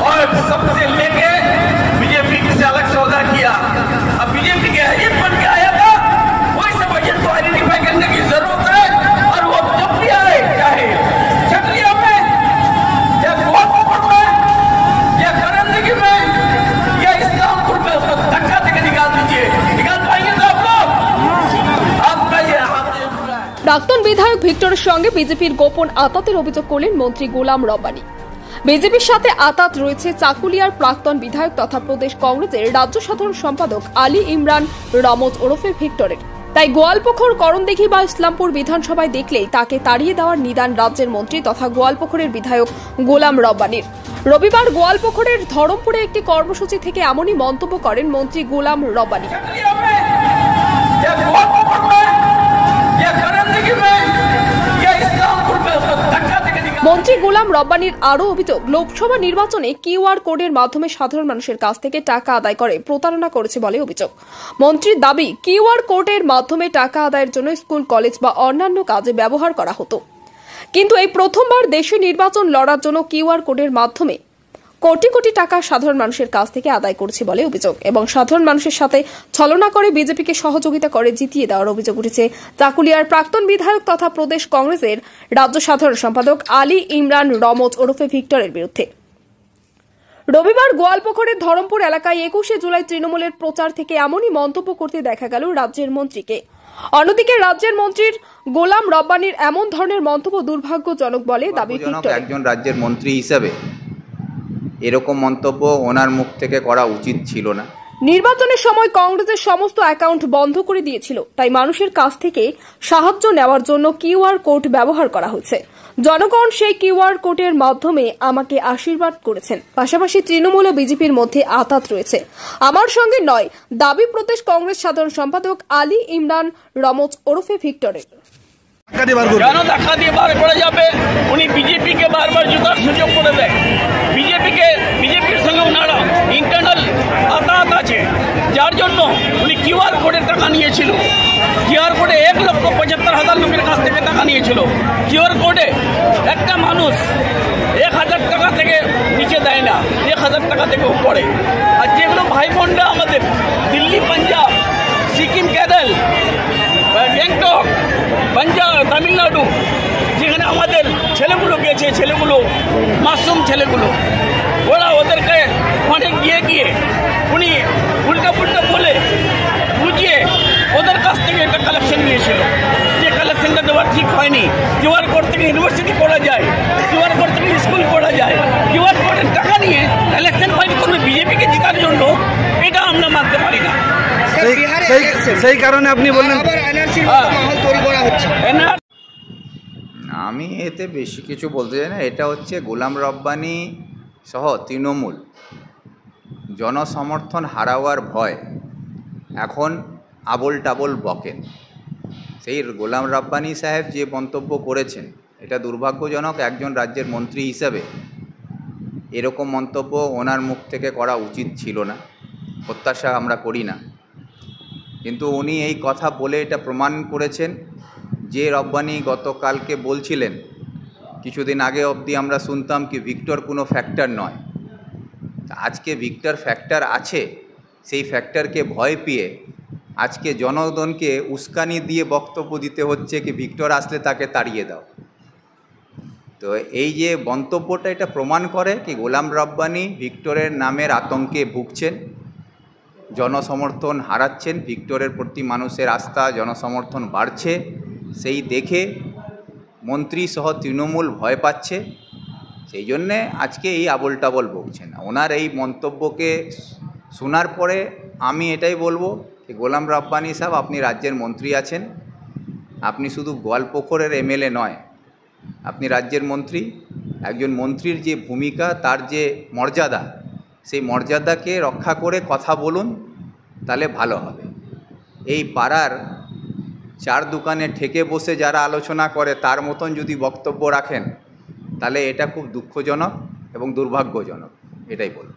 और सबसे लेके बीजेपी से अलग सौदा किया। अब बीजेपी के एजेंट बन के आया था, वही सब एजेंट को आइडेंटिफाई करने की जरूरत है। और वो जब भी आए, चाहे चक्रिया में या गोलपुर में या करंदगी में या इस्लामपुर में, उसको धक्का देकर निकाल दीजिए। निकाल पाएंगे तो आप लोग? आपका ये हाथ है। প্রাক্তন বিধায়ক ভিক্টরের সঙ্গে বিজেপির গোপন আতাতের অভিযোগ করলেন মন্ত্রী গোলাম রব্বানী। বিজেপির সাথে আতাত রয়েছে চাকুলিয়ার প্রাক্তন বিধায়ক তথা প্রদেশ কংগ্রেসের রাজ্য সাধারণ সম্পাদক আলী ইমরান রমজ ওরফে ভিক্টরের। তাই গোয়ালপুকুর, করণদিঘি বা ইসলামপুর বিধানসভায় দেখলেই তাকে তাড়িয়ে দেওয়ার নিদান রাজ্যের মন্ত্রী তথা গোয়ালপুকুরের বিধায়ক গোলাম রব্বানীর। রবিবার গোয়ালপুকুরের ধরমপুরে একটি কর্মসূচি থেকে এমনই মন্তব্য করেন মন্ত্রী গোলাম রব্বানী। মন্ত্রী গোলাম রব্বানীর আরও অভিযোগ, লোকসভা নির্বাচনে কিউআর কোডের মাধ্যমে সাধারণ মানুষের কাছ থেকে টাকা আদায় করে প্রতারণা করেছে বলে অভিযোগ। মন্ত্রীর দাবি, কিউআর কোডের মাধ্যমে টাকা আদায়ের জন্য স্কুল, কলেজ বা অন্যান্য কাজে ব্যবহার করা হতো, কিন্তু এই প্রথমবার দেশে নির্বাচন লড়ার জন্য কিউআর কোডের মাধ্যমে কোটি কোটি টাকা সাধারণ মানুষের কাছ থেকে আদায় করছে বলে অভিযোগ এবং সাধারণ মানুষের সাথে ছলনা করে বিজেপিকে সহযোগিতা করে জিতিয়ে দেওয়ার অভিযোগ উঠেছে চাকুলিয়ার প্রাক্তন বিধায়ক তথা প্রদেশ কংগ্রেসের রাজ্য সাধারণ সম্পাদক আলী ইমরান রমজ ওরফে ভিক্টরের বিরুদ্ধে। রবিবার গোয়ালপুকুরের ধরমপুর এলাকায় 21শে জুলাই তৃণমূলের প্রচার থেকে এমনই মন্তব্য করতে দেখা গেল রাজ্যের মন্ত্রীকে। অন্যদিকে রাজ্যের মন্ত্রীর গোলাম রব্বানীর এমন ধরনের মন্তব্য দুর্ভাগ্যজনক বলে দাবি ভিক্টরের। একজন রাজ্যের মন্ত্রী হিসেবে এরকম মন্তব্য ওনার মুখ থেকে করা উচিত ছিল না। নির্বাচনের সময় কংগ্রেসের সমস্ত অ্যাকাউন্ট বন্ধ করে দিয়েছিল, তাই মানুষের কাছ থেকে সাহায্য নেওয়ার জন্য কিউআর কোড ব্যবহার করা হয়েছে। জনগণ সেই কিউআর কোডের মাধ্যমে আমাকে আশীর্বাদ করেছেন। পাশাপাশি তৃণমূল ও বিজেপির মধ্যে আতাত রয়েছে, আমার সঙ্গে নয়, দাবি প্রদেশ কংগ্রেস সাধারণ সম্পাদক আলী ইমরান রমজ ওরফে ভিক্টরের। কেন ধাক্কা দিয়ে বার করে যাবে? উনি বিজেপিকে বারবার জুতার সুযোগ করে দেয়। বিজেপির সঙ্গে ওনারা ইন্টারনাল আতাত আছে, যার জন্য উনি কিউআর কোডের টাকা নিয়েছিল। কিউআর কোডে 1,75,000 লোকের কাছ থেকে টাকা নিয়েছিল। কিউআর কোডে একটা মানুষ 1,000 টাকা থেকে নিচে দেয় না, 1,000 টাকা থেকে উপরে। আর যেগুলো ভাই বোনরা আমাদের দিল্লি, পাঞ্জাব, সিকিম, কেরল, গ্যাংটক, পাঞ্জাব, তামিলনাড়ু, যেখানে আমাদের ছেলেগুলো গেছে, ছেলেগুলো মাসুম ছেলেগুলো, ওরা ওদেরকে অনেক গিয়ে উনি উল্টা পুল্টা বলে বুঝিয়ে ওদের কাছ থেকে একটা কালেকশন নিয়েছিল, যে কালেকশনটা দেওয়া ঠিক হয়নি। কিউআর কোড থেকে ইউনিভার্সিটি পড়া যায়, কিউআর কোড থেকে স্কুল পড়া যায়, কিউআর কোডের টাকা নিয়ে ইলেকশন ফাইট করবে বিজেপিকে জেতার জন্য, এটা আমরা মানতে পারি না। সেই কারণে আপনি বললেন আমি এতে বেশি কিছু বলতে চাই না। এটা হচ্ছে গোলাম রব্বানী সহ তৃণমূল জনসমর্থন হারাওয়ার ভয় এখন আবল টাবল বকেন। সেই গোলাম রব্বানী সাহেব যে মন্তব্য করেছেন, এটা দুর্ভাগ্যজনক। একজন রাজ্যের মন্ত্রী হিসাবে এরকম মন্তব্য ওনার মুখ থেকে করা উচিত ছিল না, প্রত্যাশা আমরা করি না। কিন্তু উনি এই কথা বলে এটা প্রমাণ করেছেন যে রব্বানী গতকালকে বলছিলেন, কিছুদিন আগে অবধি আমরা শুনতাম কি ভিক্টর কোনো ফ্যাক্টর নয়, আজকে ভিক্টর ফ্যাক্টর আছে। সেই ফ্যাক্টরকে ভয় পেয়ে আজকে জনগণকে উস্কানি দিয়ে বক্তব্য দিতে হচ্ছে কি ভিক্টর আসলে তাকে তাড়িয়ে দাও। তো এই যে মন্তব্যটা, এটা প্রমাণ করে কি গোলাম রব্বানী ভিক্টরের নামের আতঙ্কে ভুগছেন, জনসমর্থন হারাচ্ছেন, ভিক্টরের প্রতি মানুষের আস্থা, জনসমর্থন বাড়ছে। সেই দেখে মন্ত্রী সহ তৃণমূল ভয় পাচ্ছে, সেই জন্যে আজকে এই আবল টাবল বকছেন। ওনার এই মন্তব্যকে শোনার পরে আমি এটাই বলবো যে গোলাম রব্বানী সাহেব, আপনি রাজ্যের মন্ত্রী আছেন, আপনি শুধু গোয়ালপুকুরের এমএলএ নয়, আপনি রাজ্যের মন্ত্রী। একজন মন্ত্রীর যে ভূমিকা, তার যে মর্যাদা, সেই মর্যাদাকে রক্ষা করে কথা বলুন, তাহলে ভালো হবে। এই পাড়ার চার দোকানে ঠেকে বসে যারা আলোচনা করে তার মতন যদি বক্তব্য রাখেন, তাহলে এটা খুব দুঃখজনক এবং দুর্ভাগ্যজনক, এটাই বলব।